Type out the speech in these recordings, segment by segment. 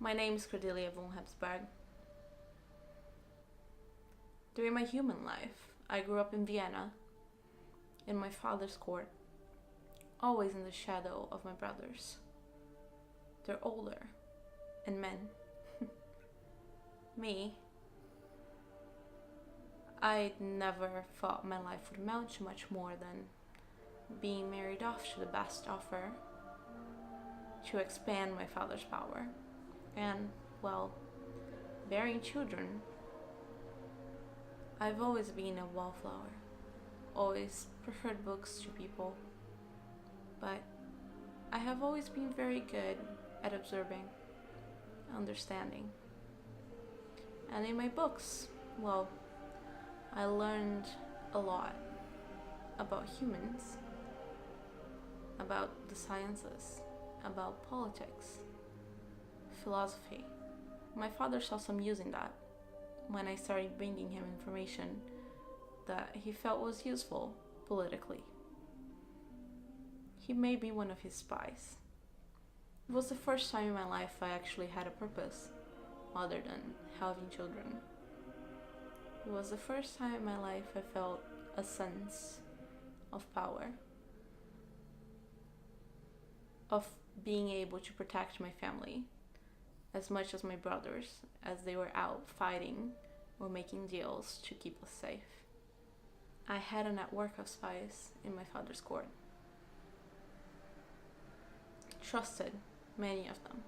My name is Cordelia von Habsburg. During my human life, I grew up in Vienna, in my father's court, always in the shadow of my brothers. They're older, and men. Me, I never thought my life would amount to much more than being married off to the best offer, to expand my father's power, and, well, bearing children. I've always been a wallflower, always preferred books to people, but I have always been very good at observing, understanding. And in my books, well, I learned a lot about humans, about the sciences, about politics, philosophy. My father saw some use in that when I started bringing him information that he felt was useful politically. He made me one of his spies. It was the first time in my life I actually had a purpose other than having children. It was the first time in my life I felt a sense of power, of being able to protect my family as much as my brothers, as they were out fighting or making deals to keep us safe. I had a network of spies in my father's court. Trusted many of them.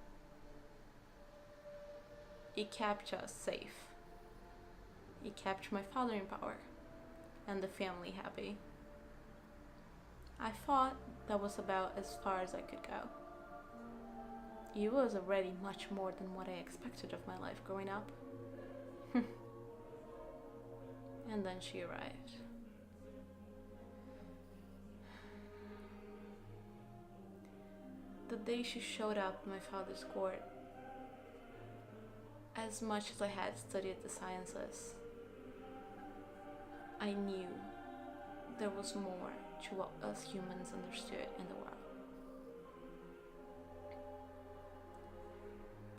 It kept us safe. It kept my father in power and the family happy. I thought that was about as far as I could go. It was already much more than what I expected of my life growing up. And then she arrived. The day she showed up in my father's court, as much as I had studied the sciences, I knew there was more to what us humans understood in the world.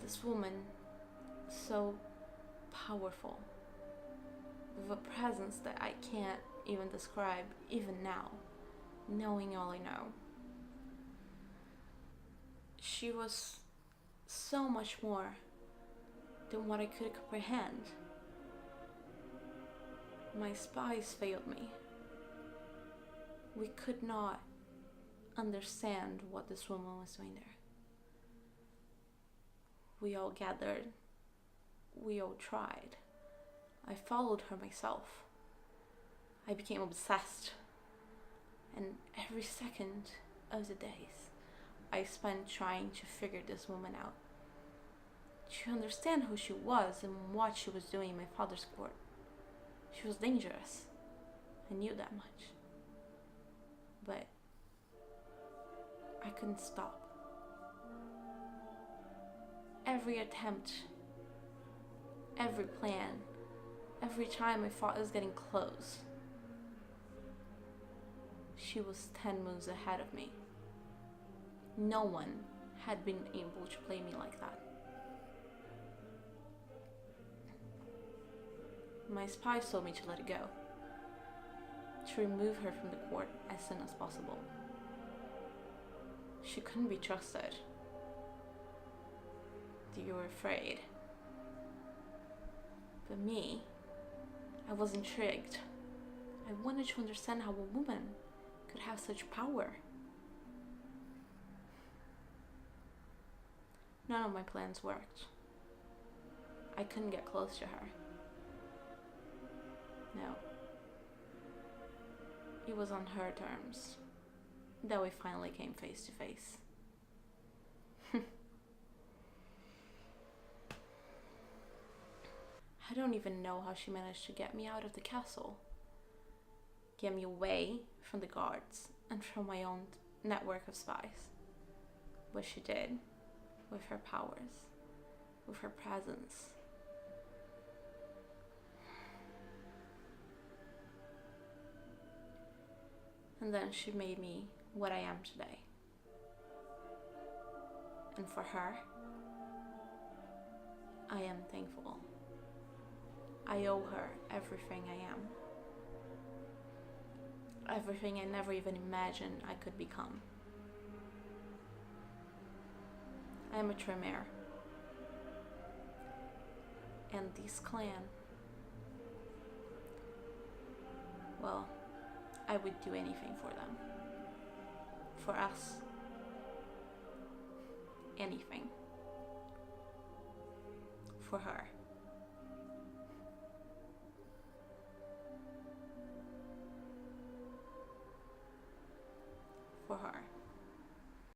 This woman, so powerful, with a presence that I can't even describe, even now, knowing all I know. She was so much more than what I could comprehend. My spies failed me. We could not understand what this woman was doing there. We all gathered. We all tried. I followed her myself. I became obsessed. And every second of the days, I spent trying to figure this woman out. To understand who she was and what she was doing in my father's court. She was dangerous. I knew that much. But I couldn't stop. Every attempt, every plan, every time I thought I was getting close, she was 10 moves ahead of me. No one had been able to play me like that. My spies told me to let it go, to remove her from the court as soon as possible. She couldn't be trusted. They were afraid. But me, I was intrigued. I wanted to understand how a woman could have such power. None of my plans worked. I couldn't get close to her. No. It was on her terms that we finally came face to face. I don't even know how she managed to get me out of the castle. Get me away from the guards and from my own network of spies. But she did, with her powers, with her presence. And then she made me what I am today. And for her, I am thankful. I owe her everything I am. Everything I never even imagined I could become. I am a Tremere. And this clan, well, I would do anything for them. For us. Anything. For her. For her.